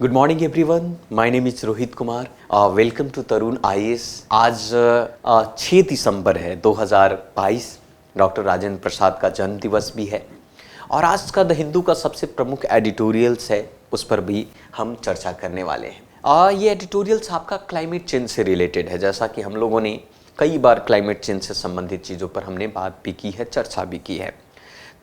Good morning everyone, my name is Rohit Kumar. Welcome to Tarun IAS. आज 6 दिसंबर है 2022। Doctor Rajendra Prasad का जन्म दिवस भी है और आज का द हिंदू का सबसे प्रमुख एडिटोरियल्स है, उस पर भी हम चर्चा करने वाले हैं। ये एडिटोरियल्स आपका क्लाइमेट चेंज से रिलेटेड है। जैसा कि हम लोगों ने कई बार क्लाइमेट चेंज से संबंधित चीज़ों पर हमने बात भी की है, चर्चा भी की है।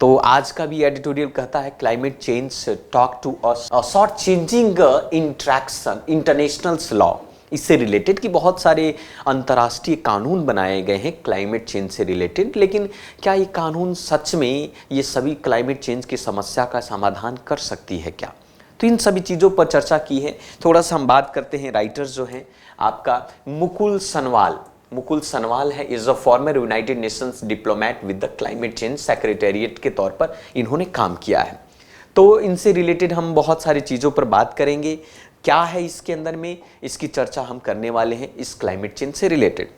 तो आज का भी एडिटोरियल कहता है climate change talk to us short changing interaction international law. इससे रिलेटेड कि बहुत सारे अंतर्राष्ट्रीय कानून बनाए गए हैं क्लाइमेट चेंज से रिलेटेड, लेकिन क्या ये कानून सच में ये सभी क्लाइमेट चेंज की समस्या का समाधान कर सकती है क्या? तो इन सभी चीज़ों पर चर्चा की है। थोड़ा सा हम बात करते हैं। राइटर्स जो हैं आपका मुकुल सनवाल है, is a former United Nations diplomat with the climate change secretariat के तौर पर इन्होंने काम किया है। तो इनसे रिलेटेड हम बहुत सारी चीज़ों पर बात करेंगे। क्या है इसके अंदर में, इसकी चर्चा हम करने वाले हैं इस क्लाइमेट चेंज से रिलेटेड।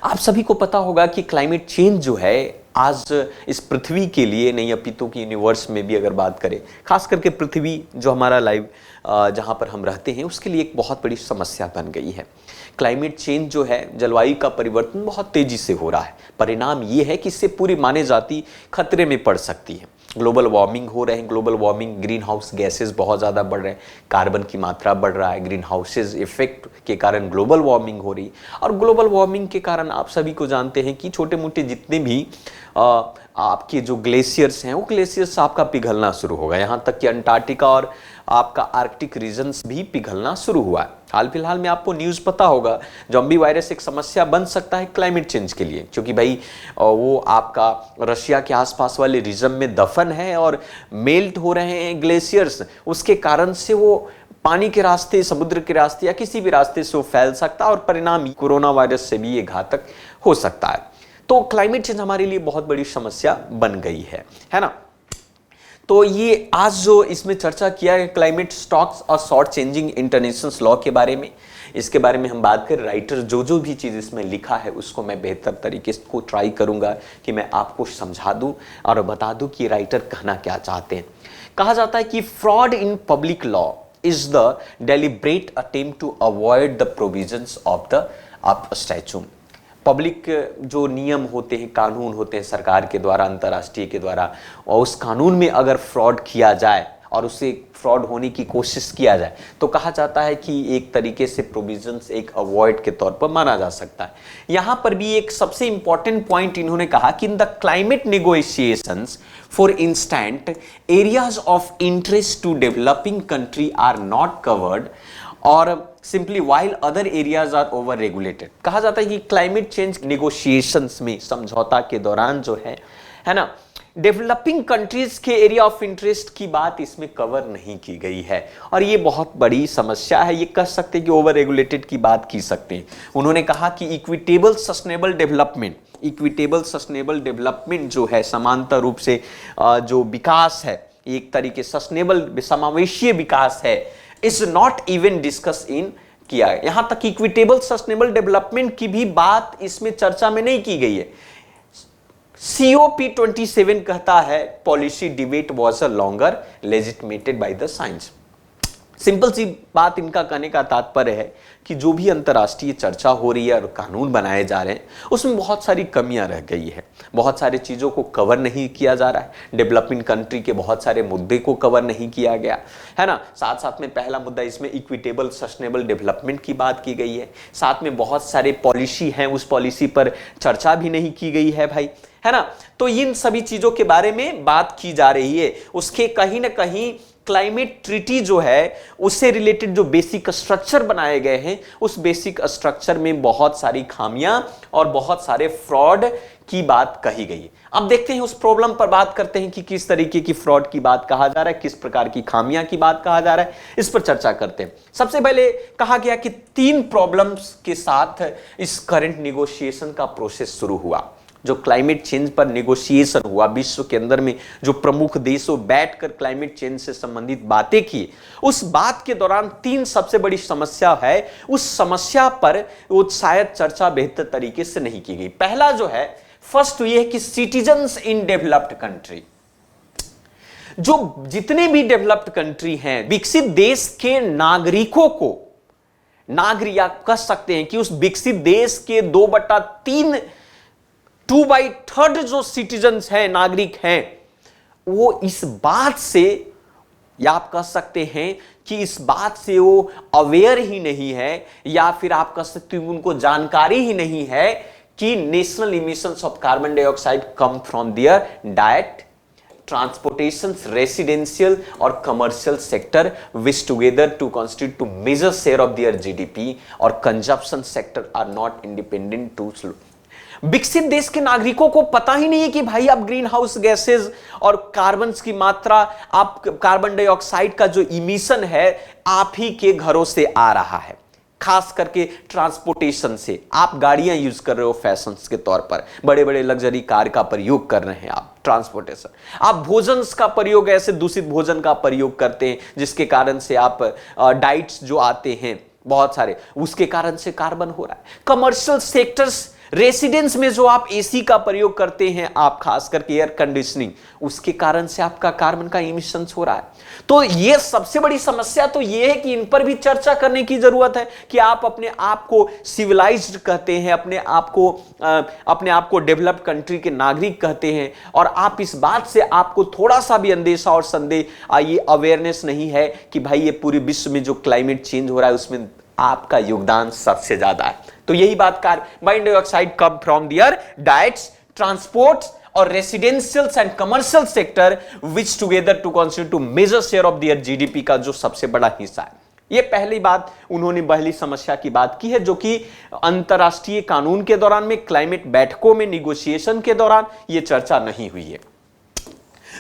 आप सभी को पता होगा कि क्लाइमेट चेंज जो है आज इस पृथ्वी के लिए नहीं, अपितु की यूनिवर्स में भी अगर बात करें, खास करके पृथ्वी जो हमारा लाइव जहाँ पर हम रहते हैं उसके लिए एक बहुत बड़ी समस्या बन गई है। क्लाइमेट चेंज जो है, जलवायु का परिवर्तन बहुत तेजी से हो रहा है। परिणाम ये है कि इससे पूरी मानव जाति खतरे में पड़ सकती है। ग्लोबल वार्मिंग हो रहे हैं, global warming, green house gases बहुत ज़्यादा बढ़ रहे हैं, कार्बन की मात्रा बढ़ रहा है, ग्रीन हाउसेज इफेक्ट के कारण ग्लोबल वार्मिंग हो रही। और ग्लोबल वार्मिंग के कारण आप सभी को जानते हैं कि छोटे मोटे जितने भी आपके जो ग्लेशियर्स हैं वो ग्लेशियर्स आपका पिघलना शुरू होगा। यहाँ तक कि अंटार्कटिका और आपका आर्कटिक रीजन्स भी पिघलना शुरू हुआ है। हाल फिलहाल में आपको न्यूज़ पता होगा, ज़ॉम्बी वायरस एक समस्या बन सकता है क्लाइमेट चेंज के लिए, क्योंकि भाई वो आपका रशिया के आसपास वाले रीजन में दफन है और मेल्ट हो रहे हैं ग्लेशियर्स। उसके कारण से वो पानी के रास्ते, समुद्र के रास्ते या किसी भी रास्ते से वो फैल सकता है और परिणाम कोरोना वायरस से भी ये घातक हो सकता है। तो क्लाइमेट चेंज हमारे लिए बहुत बड़ी समस्या बन गई है ना। तो ये आज जो इसमें चर्चा किया है क्लाइमेट स्टॉक्स और शॉर्ट चेंजिंग इंटरनेशनल लॉ के बारे में, इसके बारे में हम बात करें। राइटर जो भी चीज़ इसमें लिखा है उसको मैं बेहतर तरीके से को ट्राई करूंगा कि मैं आपको समझा दूं और बता दूं कि राइटर कहना क्या चाहते हैं। कहा जाता है कि fraud in public law is the deliberate attempt to avoid the provisions of the statute. Public जो नियम होते हैं, कानून होते हैं सरकार के द्वारा, अंतर्राष्ट्रीय के द्वारा, और उस कानून में अगर फ्रॉड किया जाए और उससे फ्रॉड होने की कोशिश किया जाए तो कहा जाता है कि एक तरीके से प्रोविजंस एक अवॉइड के तौर पर माना जा सकता है। यहाँ पर भी एक सबसे इंपॉर्टेंट पॉइंट इन्होंने कहा कि in the climate negotiations for instant areas of interest to developing country are not covered और simply while other areas are over regulated. कहा जाता है कि क्लाइमेट चेंज नेगोशिएशंस में, समझौता के दौरान जो है ना, डेवलपिंग कंट्रीज के एरिया ऑफ इंटरेस्ट की बात इसमें कवर नहीं की गई है और ये बहुत बड़ी समस्या है। ये कह सकते हैं कि ओवर रेगुलेटेड की बात की सकते हैं। उन्होंने कहा कि इक्विटेबल सस्टेनेबल डेवलपमेंट जो है, समांतर रूप से जो विकास है, एक तरीके सस्टेनेबल समावेशी विकास है, is not even discuss in किया है। यहां तक इक्विटेबल सस्टेनेबल डेवलपमेंट की भी बात इसमें चर्चा में नहीं की गई है। COP27 कहता है policy debate was a longer legitimated by the science. Simple सी बात इनका कहने का तात्पर्य है कि जो भी अंतर्राष्ट्रीय चर्चा हो रही है और कानून बनाए जा रहे हैं उसमें बहुत सारी कमियां रह गई है, बहुत सारी चीज़ों को कवर नहीं किया जा रहा है। डेवलपिंग कंट्री के बहुत सारे मुद्दे को कवर नहीं किया गया है ना। साथ साथ में पहला मुद्दा इसमें इक्विटेबल सस्टेनेबल डेवलपमेंट की बात की गई है। साथ में बहुत सारे पॉलिसी हैं, उस पॉलिसी पर चर्चा भी नहीं की गई है भाई, है ना। तो इन सभी चीज़ों के बारे में बात की जा रही है। उसके कहीं ना कहीं क्लाइमेट ट्रीटी जो है उससे रिलेटेड जो बेसिक स्ट्रक्चर बनाए गए हैं उस बेसिक स्ट्रक्चर में बहुत सारी खामियां और बहुत सारे फ्रॉड की बात कही गई है। अब देखते हैं, उस प्रॉब्लम पर बात करते हैं कि किस तरीके की फ्रॉड की बात कहा जा रहा है, किस प्रकार की खामियां की बात कहा जा रहा है, इस पर चर्चा करते हैं। सबसे पहले कहा गया कि 3 प्रॉब्लम्स के साथ इस करंट निगोशिएशन का प्रोसेस शुरू हुआ। जो क्लाइमेट चेंज पर नेगोशिएशन हुआ विश्व के अंदर में, जो प्रमुख देशों बैठकर क्लाइमेट चेंज से संबंधित बातें की, उस बात के दौरान 3 सबसे बड़ी समस्या है। उस समस्या पर वो शायद चर्चा बेहतर तरीके से नहीं की गई। पहला जो है, फर्स्ट ये है कि सिटीजन्स इन डेवलप्ड कंट्री, जो जितने भी डेवलप्ड कंट्री हैं, विकसित देश के नागरिकों को, नागरिक आप कह सकते हैं कि उस विकसित देश के 2/3 2/3 जो सिटीजन्स हैं, नागरिक हैं, वो इस बात से, या आप कह सकते हैं कि इस बात से वो अवेयर ही नहीं है, या फिर आप कह सकते हैं उनको जानकारी ही नहीं है कि national emissions of carbon dioxide come from their diet, transportation, residential और commercial sector which together to constitute to major share of their GDP, और consumption sector are not independent to slow. विकसित देश के नागरिकों को पता ही नहीं है कि भाई आप ग्रीन हाउस गैसेज और कार्बन की मात्रा, आप कार्बन डाइऑक्साइड का जो इमिशन है आप ही के घरों से आ रहा है, खास करके ट्रांसपोर्टेशन से। आप गाड़ियां यूज कर रहे हो फैशन के तौर पर, बड़े बड़े लग्जरी कार का प्रयोग कर रहे हैं आप, ट्रांसपोर्टेशन। आप भोजन का प्रयोग, ऐसे दूषित भोजन का प्रयोग करते हैं जिसके कारण से आप डाइट्स जो आते हैं बहुत सारे, उसके कारण से कार्बन हो रहा है। कमर्शियल सेक्टर्स, रेसिडेंस में जो आप एसी का प्रयोग करते हैं, आप खास करके एयर कंडीशनिंग, उसके कारण से आपका कार्बन का इमिशंस हो रहा है। तो ये सबसे बड़ी समस्या तो ये है कि इन पर भी चर्चा करने की जरूरत है कि आप अपने आप को सिविलाइज्ड कहते हैं, अपने आप को डेवलप्ड कंट्री के नागरिक कहते हैं, और आप इस बात से आपको थोड़ा सा भी अंदेशा और संदेह, ये अवेयरनेस नहीं है कि भाई ये पूरे विश्व में जो क्लाइमेट चेंज हो रहा है उसमें आपका योगदान सबसे ज्यादा है। तो यही बात carbon dioxide come from their diets, transport और residential and commercial sector which together to constitute to major share of their GDP का जो सबसे बड़ा हिस्सा है। ये पहली बात उन्होंने पहली समस्या की बात की है, जो कि अंतरराष्ट्रीय कानून के दौरान में, क्लाइमेट बैठकों में, निगोशिएशन के दौरान ये चर्चा नहीं हुई है।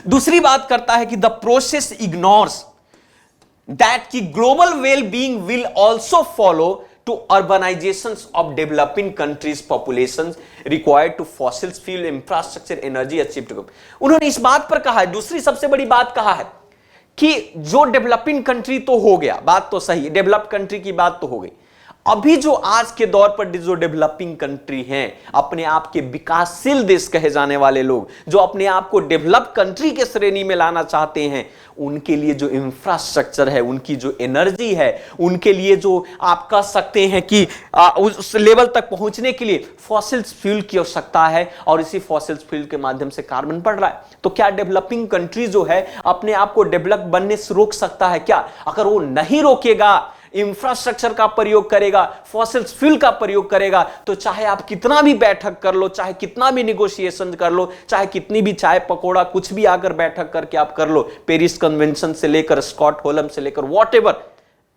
दूसरी बात करता है कि the process ignores that the global well-being will also follow to urbanizations of developing countries populations required to fossil fuel infrastructure energy achieved to। उन्होंने इस बात पर कहा है, दूसरी सबसे बड़ी बात कहा है कि जो डेवलपिंग कंट्री तो हो गया, बात तो सही, डेवलप्ड कंट्री की बात तो हो गई, अभी जो आज के दौर पर जो डेवलपिंग कंट्री हैं, अपने आप के विकासशील देश कहे जाने वाले लोग, जो अपने आप को डेवलप कंट्री के श्रेणी में लाना चाहते हैं, उनके लिए जो इंफ्रास्ट्रक्चर है, उनकी जो एनर्जी है, उनके लिए जो आप कह सकते हैं कि उस लेवल तक पहुंचने के लिए फॉसिल फ्यूल की आवश्यकता है, और इसी फॉसिल फ्यूल के माध्यम से कार्बन बढ़ रहा है। तो क्या डेवलपिंग कंट्री जो है अपने आप को डेवलप बनने से रोक सकता है क्या? अगर वो नहीं रोकेगा, इंफ्रास्ट्रक्चर का प्रयोग करेगा, फॉसिल फ्यूल का प्रयोग करेगा, तो चाहे आप कितना भी बैठक कर लो, चाहे कितना भी निगोशिएशन कर लो, चाहे कितनी भी चाय पकोड़ा कुछ भी आकर बैठक करके आप कर लो, पेरिस कन्वेंशन से लेकर स्टॉकहोल्म से लेकर व्हाटएवर,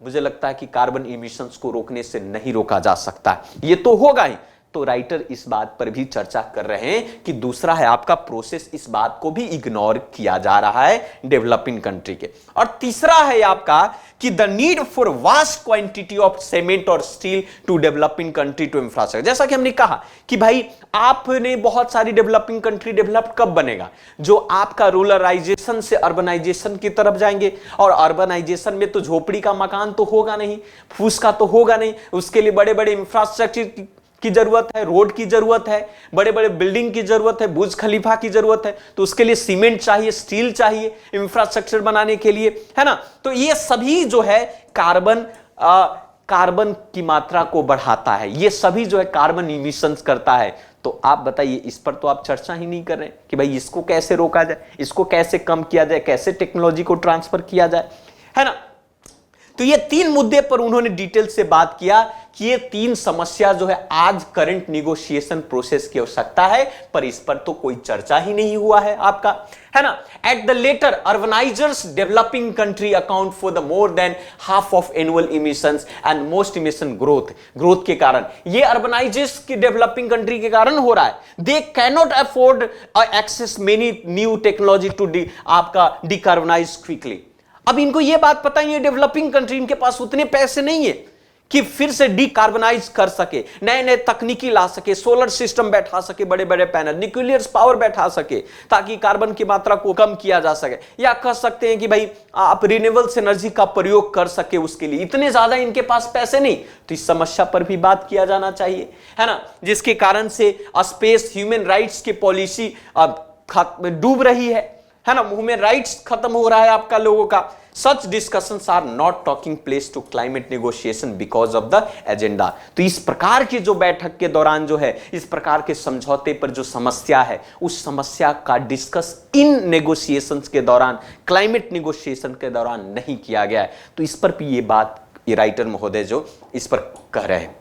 मुझे लगता है कि कार्बन इमिशंस को रोकने से नहीं रोका जा सकता। ये तो होगा ही। तो राइटर इस बात पर भी चर्चा कर रहे हैं कि दूसरा है आपका प्रोसेस, इस बात को भी इग्नोर किया जा रहा है डेवलपिंग कंट्री के। और तीसरा है आपका कि the need for vast quantity of cement और steel to developing country to infrastructure. जैसा कि हमने कहा कि भाई आपने बहुत सारी डेवलपिंग कंट्री डेवलप कब बनेगा? जो आपका रूरलाइजेशन से अर्बनाइजेशन की तरफ जाएंगे, और अर्बनाइजेशन में तो झोपड़ी का मकान तो होगा नहीं, फूस का तो होगा नहीं, उसके लिए बड़े बड़े इंफ्रास्ट्रक्चर की जरूरत है, रोड की जरूरत है, बड़े बड़े बिल्डिंग की जरूरत है, बुर्ज खलीफा की जरूरत है, तो उसके लिए सीमेंट चाहिए, स्टील चाहिए इंफ्रास्ट्रक्चर बनाने के लिए, है ना। तो ये सभी जो है कार्बन की मात्रा को बढ़ाता है, ये सभी जो है कार्बन इमिशंस करता है। तो आप बताइए, इस पर तो आप चर्चा ही नहीं कर रहे कि भाई इसको कैसे रोका जाए, इसको कैसे कम किया जाए, कैसे टेक्नोलॉजी को ट्रांसफर किया जाए, है ना। तो ये तीन मुद्दे पर उन्होंने डिटेल से बात किया कि ये तीन समस्या जो है आज करंट निगोशिएशन प्रोसेस की आवश्यकता है, पर इस पर तो कोई चर्चा ही नहीं हुआ है आपका, है ना। At the later urbanisers developing country account for the more than half of annual emissions and most emission growth के कारण, ये अर्बनाइजर्स की डेवलपिंग कंट्री के कारण हो रहा है। They can not afford access many new technology to आपका डिकार्बनाइज क्विकली। अब इनको यह बात पता ही है, डेवलपिंग कंट्री, इनके पास उतने पैसे नहीं है कि फिर से डिकार्बनाइज कर सके, नए नए तकनीकी ला सके, सोलर सिस्टम बैठा सके, बड़े बड़े पैनल, न्यूक्लियर पावर बैठा सके, ताकि कार्बन की मात्रा को कम किया जा सके। या कह सकते हैं कि भाई आप रिन्यूएबल्स एनर्जी का प्रयोग कर सके, उसके लिए इतने ज्यादा इनके पास पैसे नहीं। तो इस समस्या पर भी बात किया जाना चाहिए, है ना, जिसके कारण से स्पेस ह्यूमन राइट्स की पॉलिसी अब डूब रही है है ना, मुंह में राइट्स खत्म हो रहा है आपका लोगों का। Such discussions are not talking place to climate negotiation because of the agenda. तो इस प्रकार की जो बैठक के दौरान जो है, इस प्रकार के समझौते पर जो समस्या है, उस समस्या का डिस्कस इन नेगोशिएशंस के दौरान, क्लाइमेट नेगोशिएशन के दौरान नहीं किया गया है। तो इस पर भी ये बात ये राइटर महोदय जो इस पर कह रहे हैं।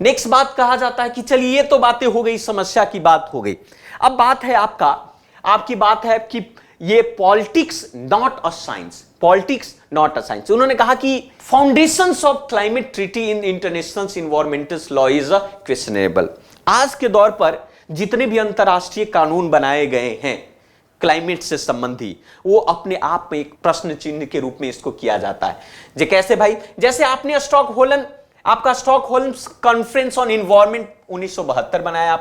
नेक्स्ट बात कहा जाता है कि चलिए ये तो बातें हो गई, समस्या की बात हो गई। अब बात है आपकी बात है कि ये politics not a science, politics not a science. उन्होंने कहा कि foundations of climate treaty in international environmental law is questionable. आज के दौर पर जितने भी अंतरराष्ट्रीय कानून बनाए गए हैं क्लाइमेट से संबंधी, वो अपने आप में एक प्रश्न चिन्ह के रूप में इसको किया जाता है। जे कैसे भाई, जैसे आपने स्टॉकहोल्म कॉन्फ्रेंस ऑन एनवायरनमेंट 1972 बनाया,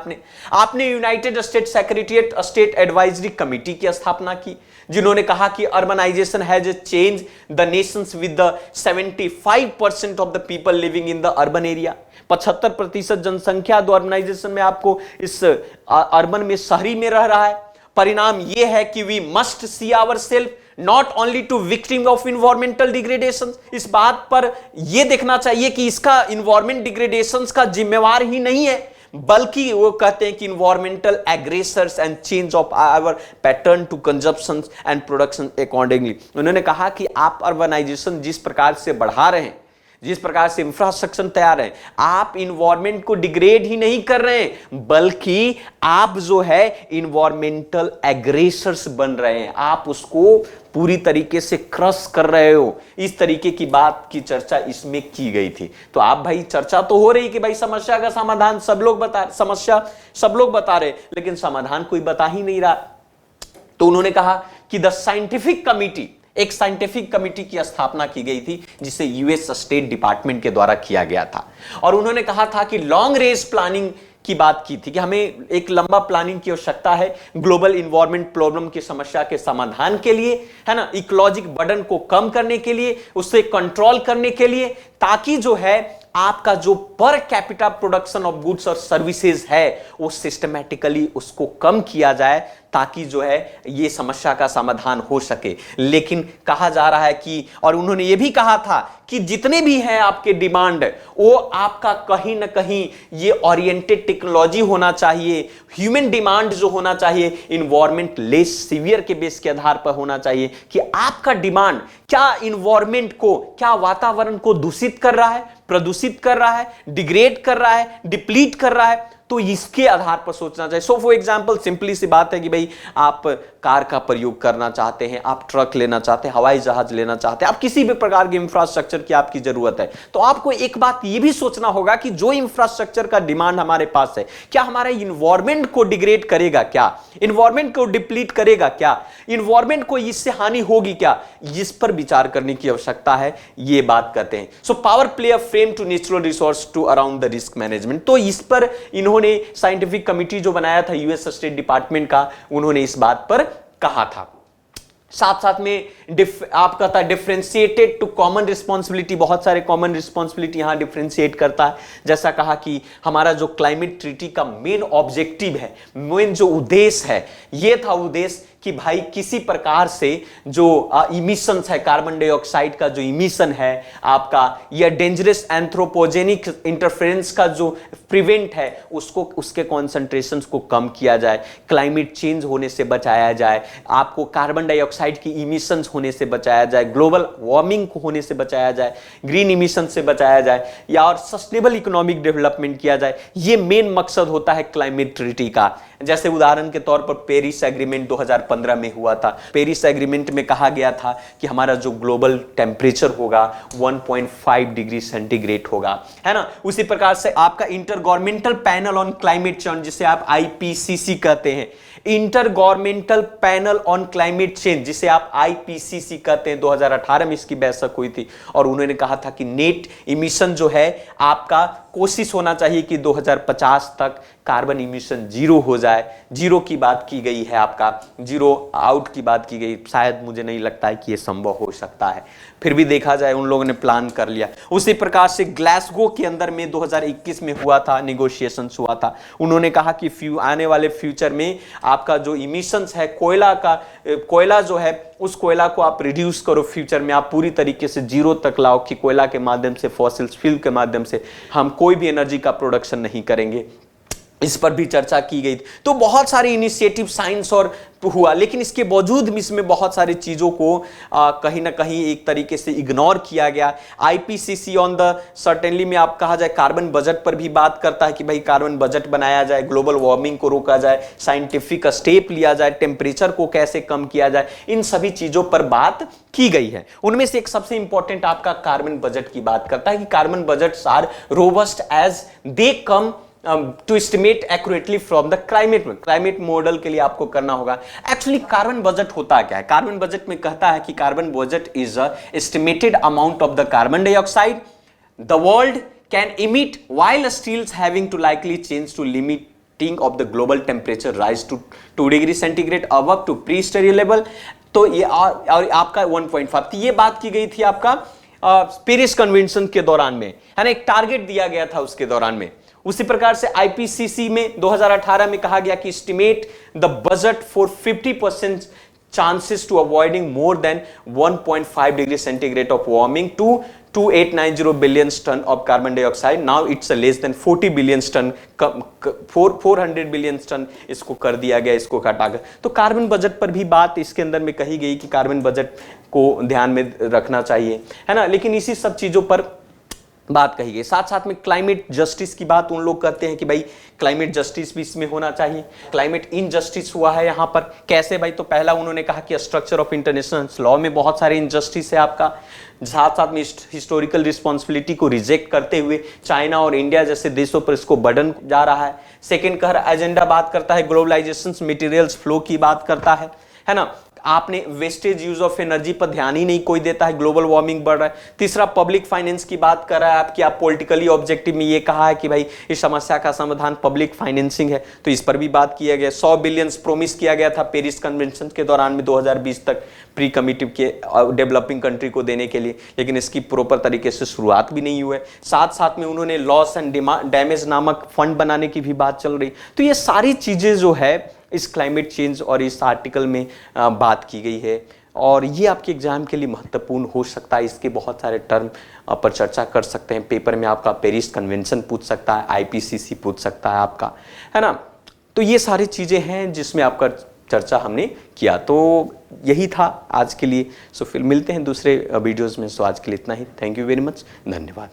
आपने united state secretariat state advisory committee की स्थापना की, जिन्होंने कहा कि urbanisation has change the nations with the 75% of the people living in the urban area. 75% जनसंख्या दो अर्बनाइजेशन में आपको इस अर्बन में, शहरी में रह रहा है। परिणाम यह है कि we must see our self not only to victim of environmental degradation. इस बात पर यह देखना चाहिए कि इसका इन्वायरमेंट डिग्रेडेशन का जिम्मेवार ही नहीं है, बल्कि वो कहते हैं कि environmental aggressors and change of our pattern to consumption and production accordingly. उन्होंने कहा कि आप अर्बनाइजेशन जिस प्रकार से बढ़ा रहे हैं, जिस प्रकार से इंफ्रास्ट्रक्चर तैयार है, आप इन्वायरमेंट को डिग्रेड ही नहीं कर रहे हैं, बल्कि आप जो है इन्वायरमेंटल एग्रेसर्स बन रहे हैं, आप उसको पूरी तरीके से क्रश कर रहे हो। इस तरीके की बात की चर्चा इसमें की गई थी। तो आप भाई, चर्चा तो हो रही कि भाई समस्या का समाधान सब लोग बता रहे, लेकिन समाधान कोई बता ही नहीं रहा। तो उन्होंने कहा कि द साइंटिफिक कमिटी, एक साइंटिफिक कमिटी की स्थापना की गई थी, जिसे यूएस स्टेट डिपार्टमेंट के द्वारा किया गया था। और उन्होंने कहा था कि लॉन्ग रेंज प्लानिंग की बात की थी कि हमें एक लंबा प्लानिंग की आवश्यकता है ग्लोबल इन्वायरमेंट प्रॉब्लम की समस्या के समाधान के लिए, है ना, इकोलॉजिक बर्डन को कम करने के लिए, उससे कंट्रोल करने के लिए, ताकि जो है आपका जो per capita production of goods और सर्विसेज है वो सिस्टमैटिकली उसको कम किया जाए, ताकि जो है ये समस्या का समाधान हो सके। लेकिन कहा जा रहा है कि, और उन्होंने ये भी कहा था कि जितने भी हैं आपके डिमांड, वो आपका कहीं ना कहीं ये ओरिएंटेड टेक्नोलॉजी होना चाहिए, ह्यूमन डिमांड जो होना चाहिए इन्वायरमेंट लेस सीवियर के बेस के आधार पर होना चाहिए, कि आपका डिमांड क्या इन्वायरमेंट को, क्या वातावरण को दूषित कर रहा है, प्रदूषित कर रहा है, डिग्रेड कर रहा है, डिप्लीट कर रहा है, तो इसके आधार पर सोचना चाहिए। सो फॉर एग्जांपल, सिंपली सी बात है कि भाई आप कार का प्रयोग करना चाहते हैं, आप ट्रक लेना चाहते हैं, हवाई जहाज लेना चाहते हैं, आप किसी भी प्रकार के इंफ्रास्ट्रक्चर की आपकी जरूरत है, तो आपको एक बात यह भी सोचना होगा कि जो इंफ्रास्ट्रक्चर का डिमांड हमारे पास है, क्या हमारे इन्वायरमेंट को डिग्रेड करेगा, क्या इन्वायरमेंट को डिप्लीट करेगा, क्या इन्वायरमेंट को इससे हानि होगी क्या, इस पर विचार करने की आवश्यकता है, ये बात कहते हैं। So power play a frame to natural resource to around the risk management. तो इस पर इन्होंने साइंटिफिक कमिटी जो बनाया था यूएस स्टेट डिपार्टमेंट का, उन्होंने इस बात पर कहा था। साथ साथ में आपका था डिफरेंशिएटेड टू कॉमन रिस्पॉन्सिबिलिटी, बहुत सारे कॉमन रिस्पॉन्सिबिलिटी यहां डिफरेंशिएट करता है। जैसा कहा कि हमारा जो क्लाइमेट ट्रीटी का मेन ऑब्जेक्टिव है, मेन जो उद्देश्य है, यह था उद्देश्य कि भाई किसी प्रकार से जो इमिशंस है, कार्बन डाइऑक्साइड का जो इमिशन है आपका, या डेंजरस एंथ्रोपोजेनिक इंटरफेरेंस का जो प्रिवेंट है, उसको, उसके कॉन्सेंट्रेशंस को कम किया जाए, क्लाइमेट चेंज होने से बचाया जाए, आपको कार्बन डाइऑक्साइड की इमिशंस होने से बचाया जाए, ग्लोबल वार्मिंग होने से बचाया जाए, ग्रीन इमिशन से बचाया जाए, या और सस्टेनेबल इकोनॉमिक डेवलपमेंट किया जाए। ये मेन मकसद होता है क्लाइमेट ट्रीटी का। जैसे उदाहरण के तौर पर पेरिस एग्रीमेंट 2015 में हुआ था। पेरिस एग्रीमेंट में कहा गया था कि हमारा जो ग्लोबल टेम्परेचर होगा 1.5 डिग्री सेंटीग्रेड होगा, है ना। उसी प्रकार से आपका inter governmental panel on climate change, जिसे आप आईपीसीसी कहते हैं, inter governmental panel on climate change, जिसे आप आईपीसीसी कहते हैं, 2018 में इसकी बैठक हुई थी। और उन्होंने कहा था कि नेट इमिशन जो है आपका कोशिश होना चाहिए कि 2050 तक कार्बन इमिशन जीरो हो जाए, जीरो की बात की गई है, आपका जीरो आउट की बात की गई, शायद मुझे नहीं लगता है कि ये संभव हो सकता है, फिर भी देखा जाए उन लोगों ने प्लान कर लिया। उसी प्रकार से ग्लासगो के अंदर में 2021 में हुआ था, निगोशिएशंस हुआ था, उन्होंने कहा कि आने वाले फ्यूचर में आपका जो इमिशंस है कोयला जो है उस कोयला को आप रिड्यूस करो, फ्यूचर में आप पूरी तरीके से जीरो तक लाओ कि कोयला के माध्यम से, फॉसिल फ्यूल के माध्यम से हम कोई भी एनर्जी का प्रोडक्शन नहीं करेंगे। इस पर भी चर्चा की गई। तो बहुत सारे इनिशिएटिव साइंस और हुआ, लेकिन इसके बावजूद भी इसमें बहुत सारी चीजों को कहीं ना कहीं एक तरीके से इग्नोर किया गया। आईपीसीसी ऑन द सर्टेनली में आप कहा जाए कार्बन बजट पर भी बात करता है कि भाई कार्बन बजट बनाया जाए, ग्लोबल वार्मिंग को रोका जाए, साइंटिफिक स्टेप लिया जाए, टेम्परेचर को कैसे कम किया जाए, इन सभी चीजों पर बात की गई है। उनमें से एक सबसे इंपॉर्टेंट आपका कार्बन बजट की बात करता है कि carbon budgets are robust as they come to estimate accurately from the climate model के लिए आपको करना होगा। एक्चुअली कार्बन बजट होता क्या है? कार्बन बजट में कहता है कि carbon budget is a estimated amount of the carbon dioxide the world can emit while still having to likely change to limiting of the global temperature rise to 2 degree centigrade above to pre-history level। तो ये और आपका 1.5, ये बात की गई थी आपका पेरिस कन्वेंशन के दौरान में, है ना, एक टारगेट दिया गया था उसके दौरान में। उसी प्रकार से आईपीसीसी में 2018 में कहा गया कि estimate the budget for 50% chances to avoiding more than 1.5 degree centigrade of warming to 2890 billion ton of carbon dioxide. Now it's less than 40 billion ton, 400 billion ton इसको कर दिया गया, इसको घटाकर। तो कार्बन बजट पर भी बात इसके अंदर में कही गई कि कार्बन बजट को ध्यान में रखना चाहिए, है ना। लेकिन इसी सब चीजों पर बात कही गई। साथ साथ में क्लाइमेट जस्टिस की बात उन लोग कहते हैं कि भाई क्लाइमेट जस्टिस भी इसमें होना चाहिए। क्लाइमेट इनजस्टिस हुआ है यहां पर, कैसे भाई? तो पहला उन्होंने कहा कि स्ट्रक्चर ऑफ इंटरनेशनल लॉ में बहुत सारे इनजस्टिस है आपका। साथ साथ में हिस्टोरिकल रिस्पॉन्सिबिलिटी को रिजेक्ट करते हुए चाइना और इंडिया जैसे देशों पर इसको बर्डन जा रहा है। सेकेंड कह रहा एजेंडा बात करता है ग्लोबलाइजेशन मटेरियल्स फ्लो की बात करता है ना। आपने वेस्टेज यूज ऑफ एनर्जी पर ध्यान ही नहीं कोई देता है, ग्लोबल वार्मिंग बढ़ रहा है। तीसरा पब्लिक फाइनेंस की बात कर रहा है आपकी, आप पॉलिटिकली ऑब्जेक्टिव में ये कहा है कि भाई इस समस्या का समाधान पब्लिक फाइनेंसिंग है, तो इस पर भी बात किया गया। 100 बिलियन प्रोमिस किया गया था पेरिस कन्वेंशन के दौरान में 2020 तक प्री कमिटिव के डेवलपिंग कंट्री को देने के लिए, लेकिन इसकी प्रॉपर तरीके से शुरुआत भी नहीं हुई। साथ साथ में उन्होंने लॉस एंड डैमेज नामक फंड बनाने की भी बात चल रही। तो ये सारी चीजें जो है इस क्लाइमेट चेंज और इस आर्टिकल में बात की गई है, और ये आपके एग्जाम के लिए महत्वपूर्ण हो सकता है। इसके बहुत सारे टर्म पर चर्चा कर सकते हैं। पेपर में आपका पेरिस कन्वेंशन पूछ सकता है, आईपीसीसी पूछ सकता है आपका, है ना। तो ये सारी चीज़ें हैं जिसमें आपका चर्चा हमने किया। तो यही था आज के लिए। सो फिर मिलते हैं दूसरे वीडियोज़ में। सो आज के लिए इतना ही। थैंक यू वेरी मच, धन्यवाद।